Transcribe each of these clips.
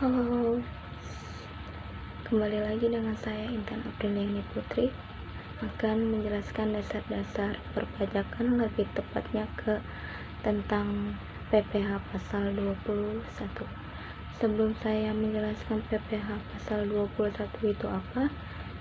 Halo, kembali lagi dengan saya Intan Apriliani Putri akan menjelaskan dasar-dasar perpajakan, lebih tepatnya tentang PPh pasal 21. Sebelum saya menjelaskan PPh pasal 21 itu apa,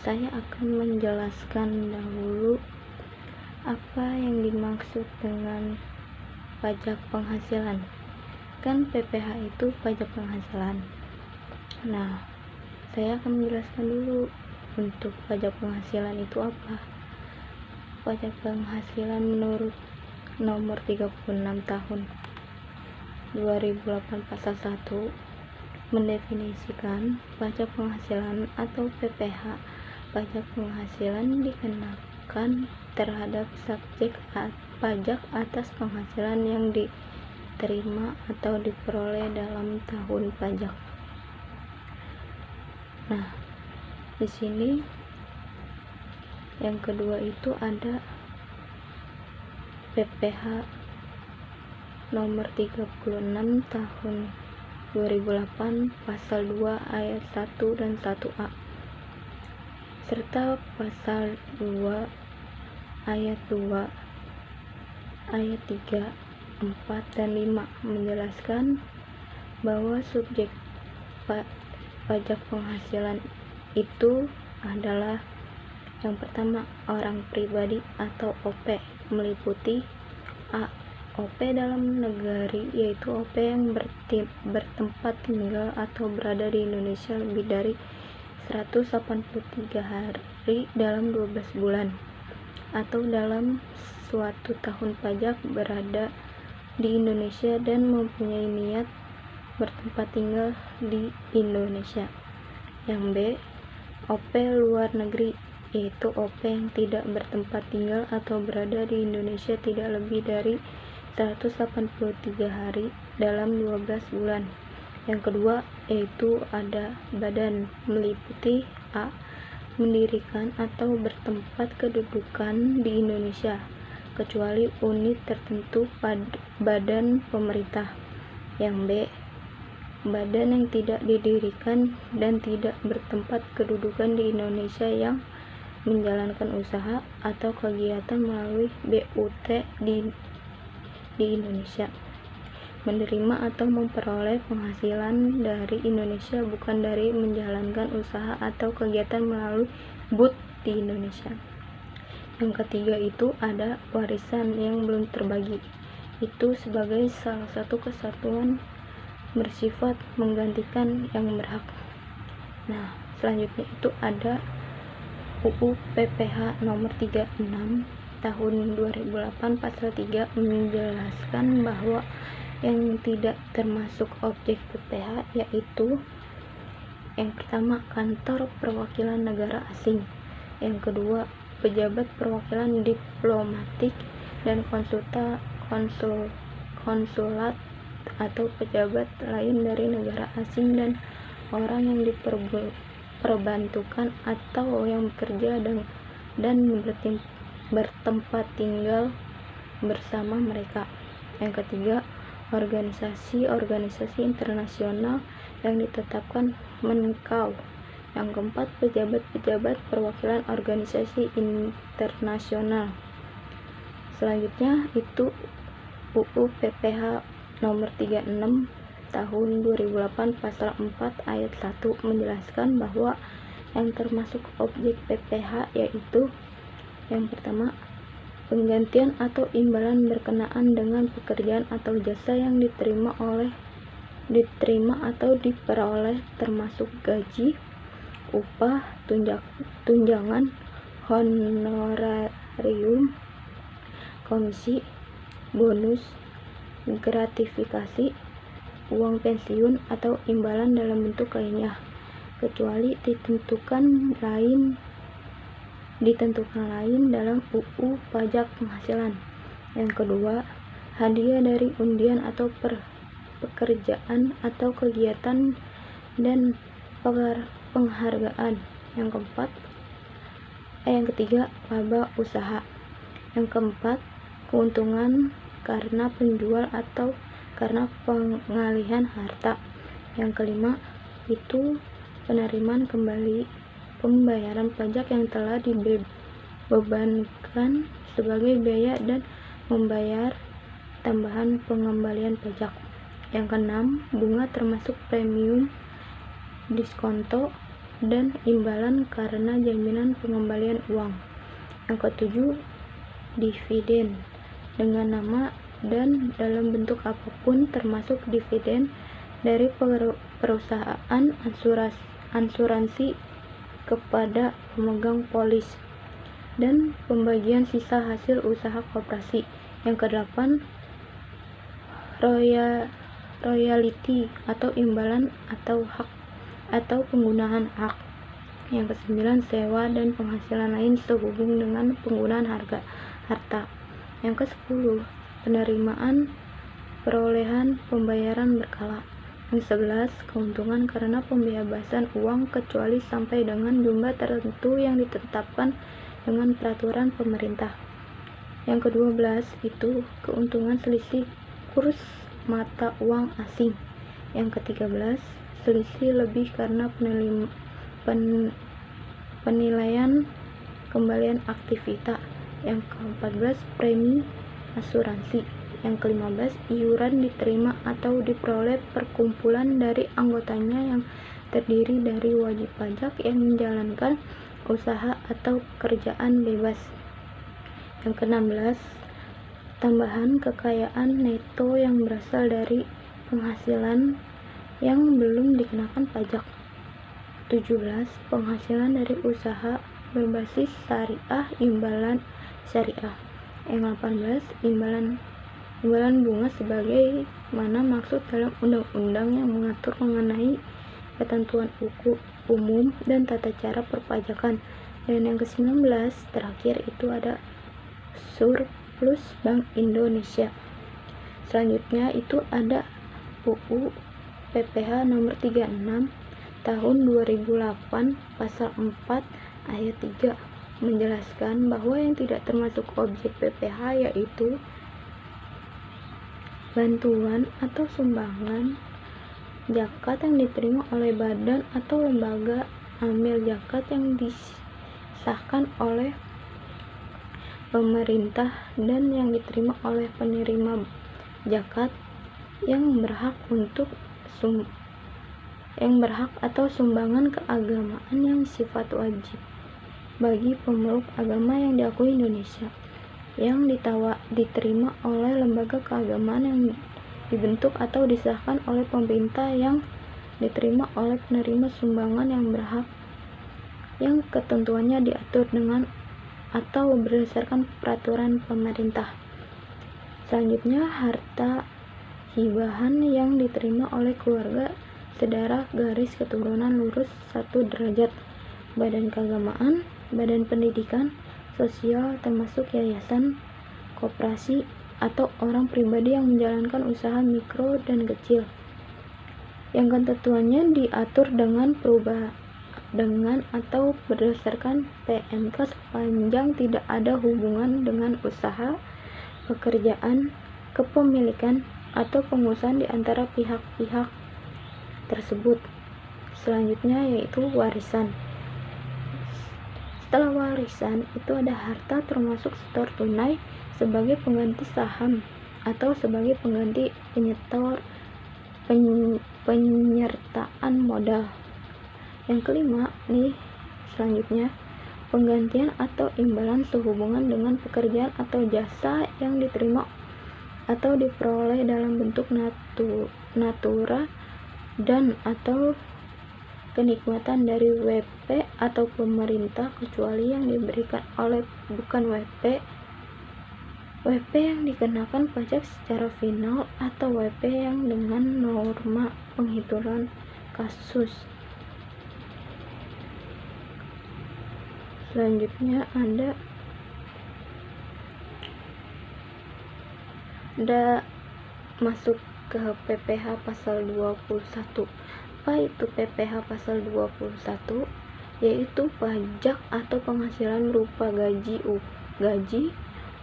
saya akan menjelaskan dahulu apa yang dimaksud dengan pajak penghasilan. Kan PPh itu pajak penghasilan. Nah, saya akan menjelaskan dulu untuk pajak penghasilan itu apa. Pajak penghasilan menurut nomor 36 tahun 2008 pasal 1 mendefinisikan pajak penghasilan atau PPh. Pajak penghasilan dikenakan terhadap subjek pajak atas penghasilan yang diterima atau diperoleh dalam tahun pajak. Nah, di sini yang kedua itu ada PPh nomor 36 tahun 2008 pasal 2 ayat 1 dan 1A serta pasal 2 ayat 2 ayat 3, 4 dan 5 menjelaskan bahwa subjek pajak penghasilan itu adalah yang pertama orang pribadi atau OP, meliputi A. OP dalam negari, yaitu OP yang bertempat tinggal atau berada di Indonesia lebih dari 183 hari dalam 12 bulan atau dalam suatu tahun pajak berada di Indonesia dan mempunyai niat bertempat tinggal di Indonesia. Yang B. OP luar negeri, yaitu OP yang tidak bertempat tinggal atau berada di Indonesia tidak lebih dari 183 hari dalam 12 bulan. Yang kedua yaitu ada badan, meliputi A. mendirikan atau bertempat kedudukan di Indonesia kecuali unit tertentu badan pemerintah. Yang B. badan yang tidak didirikan dan tidak bertempat kedudukan di Indonesia yang menjalankan usaha atau kegiatan melalui BUT di Indonesia, menerima atau memperoleh penghasilan dari Indonesia bukan dari menjalankan usaha atau kegiatan melalui BUT di Indonesia. Yang ketiga itu ada warisan yang belum terbagi, itu sebagai salah satu kesatuan bersifat menggantikan yang berhak. Nah, selanjutnya itu ada UU PPh nomor 36 tahun 2008 pasal 3 menjelaskan bahwa yang tidak termasuk objek PPh yaitu yang pertama kantor perwakilan negara asing, yang kedua pejabat perwakilan diplomatik dan konsulat atau pejabat lain dari negara asing dan orang yang diperbantukan atau yang bekerja dan bertempat tinggal bersama mereka. Yang ketiga, organisasi internasional yang ditetapkan Menkau. Yang keempat, pejabat perwakilan organisasi internasional. Selanjutnya itu UU PPh nomor 36 tahun 2008 pasal 4 ayat 1 menjelaskan bahwa yang termasuk objek PPh yaitu yang pertama penggantian atau imbalan berkenaan dengan pekerjaan atau jasa yang diterima atau diperoleh, termasuk gaji, upah, tunjangan, honorarium, komisi, bonus, gratifikasi, uang pensiun atau imbalan dalam bentuk lainnya, kecuali ditentukan lain dalam UU Pajak Penghasilan. Yang kedua, hadiah dari undian atau pekerjaan atau kegiatan dan penghargaan. Yang ketiga, laba usaha. Yang keempat, keuntungan karena penjual atau karena pengalihan harta. Yang kelima, itu penerimaan kembali pembayaran pajak yang telah dibebankan sebagai biaya dan membayar tambahan pengembalian pajak. Yang keenam, bunga termasuk premium, diskonto, dan imbalan karena jaminan pengembalian uang. Yang ketujuh, dividen dengan nama dan dalam bentuk apapun, termasuk dividen dari perusahaan asuransi kepada pemegang polis, dan pembagian sisa hasil usaha koperasi. Yang kedelapan, royalti atau imbalan atau hak atau penggunaan hak. Yang kesembilan, sewa dan penghasilan lain sehubung dengan penggunaan harta. Yang kesepuluh, penerimaan perolehan pembayaran berkala. Yang sebelas, keuntungan karena pembebasan uang kecuali sampai dengan jumlah tertentu yang ditetapkan dengan peraturan pemerintah. Yang kedua belas itu keuntungan selisih kurs mata uang asing. Yang ketiga belas, selisih lebih karena penilaian kembalian aktivitas. Yang ke-14, premi asuransi. Yang ke-15, iuran diterima atau diperoleh perkumpulan dari anggotanya yang terdiri dari wajib pajak yang menjalankan usaha atau pekerjaan bebas. Yang ke-16, tambahan kekayaan neto yang berasal dari penghasilan yang belum dikenakan pajak. 17, penghasilan dari usaha berbasis syariah, imbalan syariah. Yang 18, imbalan bunga sebagai mana maksud dalam undang-undang yang mengatur mengenai ketentuan umum dan tata cara perpajakan. Dan yang ke-19 terakhir itu ada surplus Bank Indonesia. Selanjutnya itu ada UU PPh nomor 36 tahun 2008 pasal 4 ayat 3 menjelaskan bahwa yang tidak termasuk objek PPh yaitu bantuan atau sumbangan zakat yang diterima oleh badan atau lembaga amil zakat yang disahkan oleh pemerintah dan yang diterima oleh penerima zakat yang berhak atau sumbangan keagamaan yang sifat wajib bagi pemeluk agama yang diakui Indonesia, yang diterima oleh lembaga keagamaan yang dibentuk atau disahkan oleh pemerintah, yang diterima oleh penerima sumbangan yang berhak, yang ketentuannya diatur dengan atau berdasarkan peraturan pemerintah. Selanjutnya, harta hibahan yang diterima oleh keluarga sedarah garis keturunan lurus 1 derajat, badan keagamaan, badan pendidikan sosial termasuk yayasan, koperasi, atau orang pribadi yang menjalankan usaha mikro dan kecil, yang ketentuannya diatur dengan atau berdasarkan PMK sepanjang tidak ada hubungan dengan usaha, pekerjaan, kepemilikan, atau pengusahaan di antara pihak-pihak tersebut. Selanjutnya yaitu warisan. Setelah warisan itu ada harta termasuk setor tunai sebagai pengganti saham atau sebagai pengganti penyertaan modal. Yang kelima nih, selanjutnya penggantian atau imbalan sehubungan dengan pekerjaan atau jasa yang diterima atau diperoleh dalam bentuk natura dan atau kenikmatan dari WP atau pemerintah kecuali yang diberikan oleh bukan WP yang dikenakan pajak secara final atau WP yang dengan norma penghitungan kasus. Selanjutnya ada masuk ke PPh pasal 21. Apa itu PPh pasal 21? Yaitu pajak atau penghasilan berupa gaji,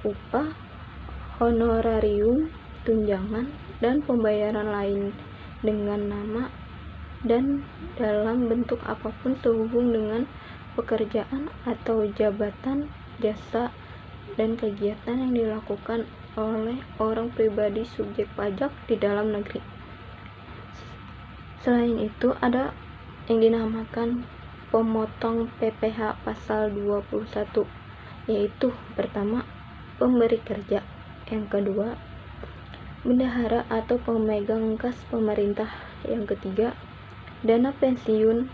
upah, honorarium, tunjangan, dan pembayaran lain dengan nama dan dalam bentuk apapun sehubung dengan pekerjaan atau jabatan, jasa, dan kegiatan yang dilakukan oleh orang pribadi subjek pajak di dalam negeri. Selain itu, ada yang dinamakan pemotong PPh pasal 21, yaitu pertama, pemberi kerja, yang kedua, bendahara atau pemegang kas pemerintah, yang ketiga, dana pensiun,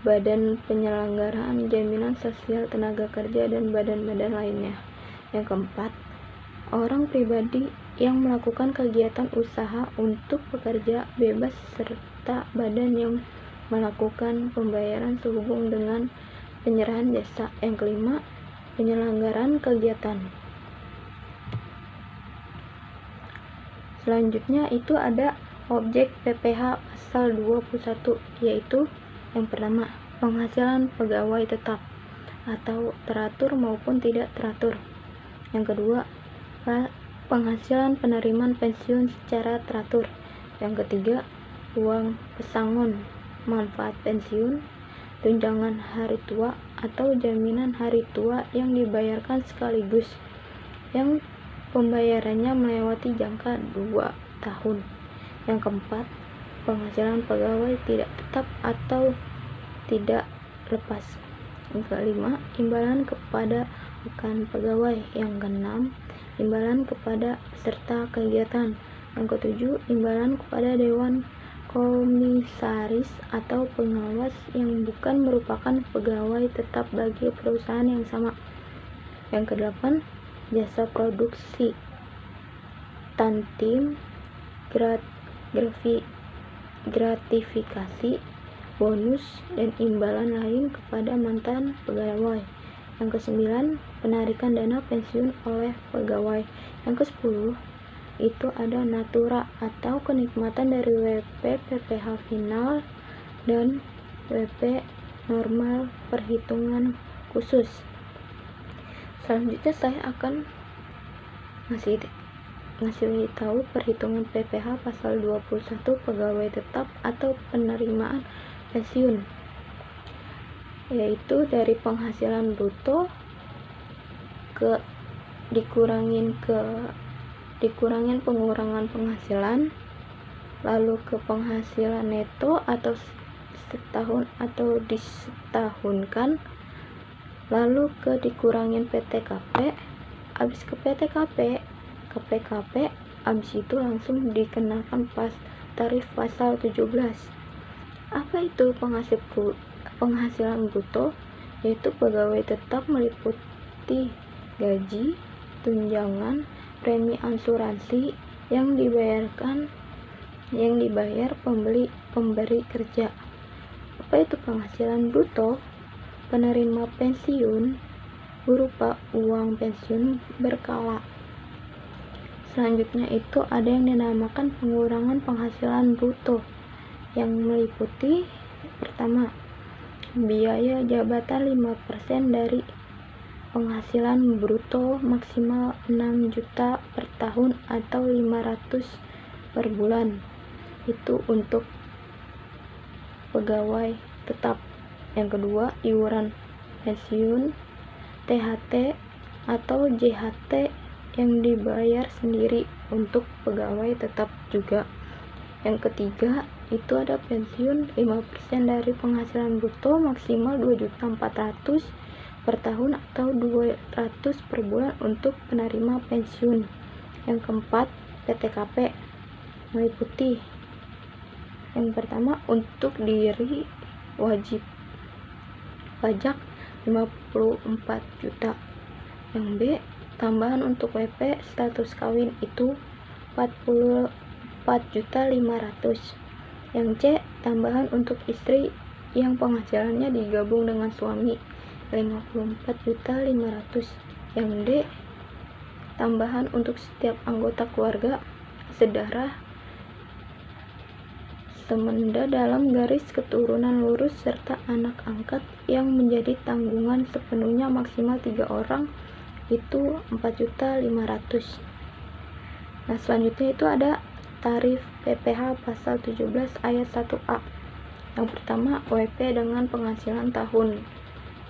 badan penyelenggaraan jaminan sosial tenaga kerja, dan badan-badan lainnya. Yang keempat, orang pribadi yang melakukan kegiatan usaha untuk pekerja bebas serta badan yang melakukan pembayaran sehubung dengan penyerahan jasa. Yang kelima, penyelenggaraan kegiatan. Selanjutnya itu ada objek PPh pasal 21, yaitu yang pertama, penghasilan pegawai tetap atau teratur maupun tidak teratur. Yang kedua, penghasilan penerimaan pensiun secara teratur. Yang ketiga, uang pesangon manfaat pensiun, tunjangan hari tua atau jaminan hari tua yang dibayarkan sekaligus, yang pembayarannya melewati jangka 2 tahun. Yang keempat, penghasilan pegawai tidak tetap atau tidak lepas. Yang kelima, imbalan kepada rekan pegawai. Yang keenam, imbalan kepada peserta kegiatan. Yang ketujuh, imbalan kepada dewan komisaris atau pengawas yang bukan merupakan pegawai tetap bagi perusahaan yang sama. Yang kedelapan, jasa produksi, tantim, gratifikasi, bonus, dan imbalan lain kepada mantan pegawai. Yang kesembilan, penarikan dana pensiun oleh pegawai. Yang kesepuluh, itu ada natura atau kenikmatan dari WP PPh final dan WP normal perhitungan khusus. Selanjutnya saya akan ngasih tahu perhitungan PPh pasal 21 pegawai tetap atau penerimaan pensiun, yaitu dari penghasilan bruto dikurangin pengurangan penghasilan, lalu ke penghasilan neto atau setahun atau disetahunkan, lalu ke dikurangin PTKP, habis ke PTKP ke PKP, habis itu langsung dikenakan tarif pasal 17. Apa itu penghasilan bruto? Yaitu pegawai tetap meliputi gaji, tunjangan, premi asuransi yang dibayar pemberi kerja. Apa itu penghasilan bruto? Penerima pensiun berupa uang pensiun berkala. Selanjutnya itu ada yang dinamakan pengurangan penghasilan bruto, yang meliputi pertama, biaya jabatan 5% dari penghasilan bruto maksimal 6 juta per tahun atau 500 per bulan. Itu untuk pegawai tetap. Yang kedua, iuran pensiun, THT atau JHT yang dibayar sendiri untuk pegawai tetap juga. Yang ketiga, itu ada pensiun 5% dari penghasilan bruto maksimal 2.400.000 per tahun atau 200 per bulan untuk penerima pensiun. Yang keempat, PTKP meliputi yang pertama, untuk diri wajib pajak 54 juta. Yang B, tambahan untuk WP status kawin itu 44.500.000. Yang C, tambahan untuk istri yang penghasilannya digabung dengan suami 54.500.000. Yang D, tambahan untuk setiap anggota keluarga sedarah semenda dalam garis keturunan lurus serta anak angkat yang menjadi tanggungan sepenuhnya maksimal 3 orang itu 4.500.000. Nah, selanjutnya itu ada tarif PPh pasal 17 ayat 1A. Yang pertama, UMP dengan penghasilan tahun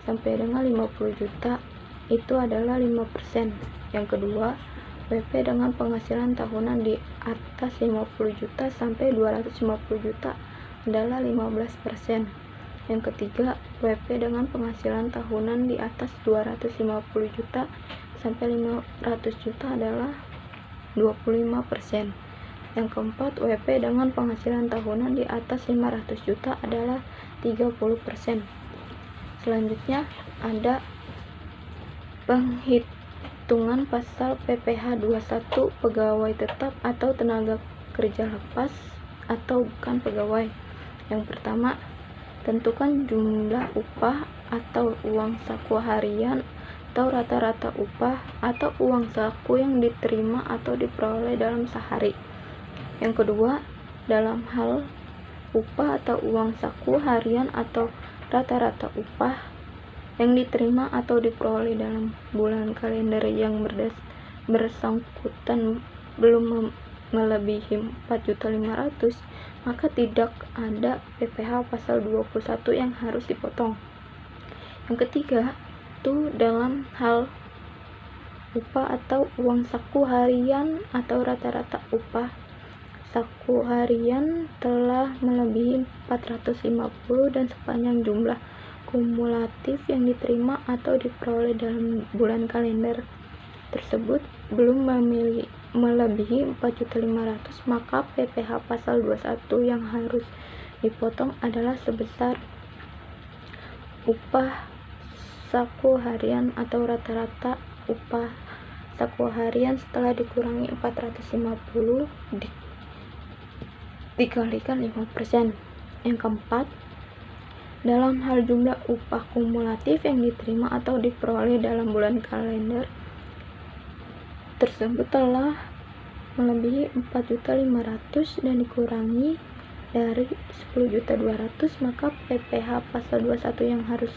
sampai dengan 50 juta itu adalah 5%. Yang kedua, UMP dengan penghasilan tahunan di atas 50 juta sampai 250 juta adalah 15%. Yang ketiga, UMP dengan penghasilan tahunan di atas 250 juta sampai 500 juta adalah 25%. Yang keempat, UMP dengan penghasilan tahunan di atas 500 juta adalah 30%. Selanjutnya ada penghitungan pasal PPh 21 pegawai tetap atau tenaga kerja lepas atau bukan pegawai. Yang pertama, tentukan jumlah upah atau uang saku harian atau rata-rata upah atau uang saku yang diterima atau diperoleh dalam sehari. Yang kedua, dalam hal upah atau uang saku harian atau rata-rata upah yang diterima atau diperoleh dalam bulan kalender yang bersangkutan belum melebihi 4.500.000, maka tidak ada PPh pasal 21 yang harus dipotong. Yang ketiga, itu dalam hal upah atau uang saku harian atau rata-rata upah saku harian telah melebihi 450 dan sepanjang jumlah kumulatif yang diterima atau diperoleh dalam bulan kalender tersebut belum melebihi 4.500.000, maka PPh pasal 21 yang harus dipotong adalah sebesar upah saku harian atau rata-rata upah saku harian setelah dikurangi 450 dikalikan 5%. Yang keempat, dalam hal jumlah upah kumulatif yang diterima atau diperoleh dalam bulan kalender tersebut telah melebihi 4.500.000 dan dikurangi dari 10.200.000, maka PPh pasal 21 yang harus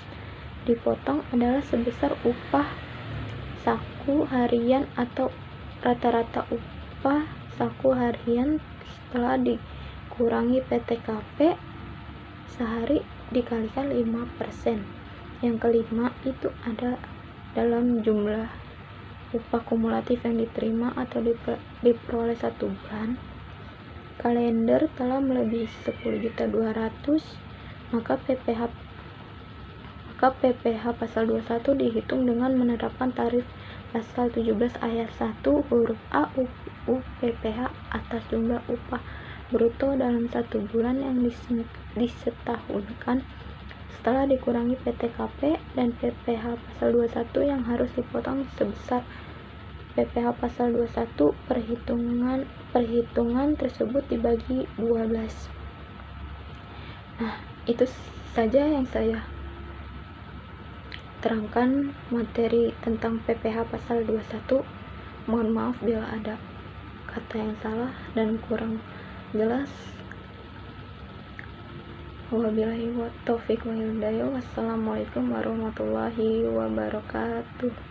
dipotong adalah sebesar upah saku harian atau rata-rata upah saku harian setelah dikurangi PTKP sehari dikalikan 5%. Yang kelima, itu ada dalam jumlah upah kumulatif yang diterima atau diperoleh satu bulan kalender telah melebihi 10.200.000, maka PPh pasal 21 dihitung dengan menerapkan tarif pasal 17 ayat 1 huruf A UU PPh atas jumlah upah bruto dalam satu bulan yang disetahunkan setelah dikurangi PTKP, dan PPh pasal 21 yang harus dipotong sebesar PPh pasal 21 perhitungan tersebut dibagi 12. Nah, itu saja yang saya terangkan materi tentang PPh pasal 21. Mohon maaf bila ada kata yang salah dan kurang jelas. Wabillahi taufiq wal hidayah. Wassalamualaikum warahmatullahi wabarakatuh.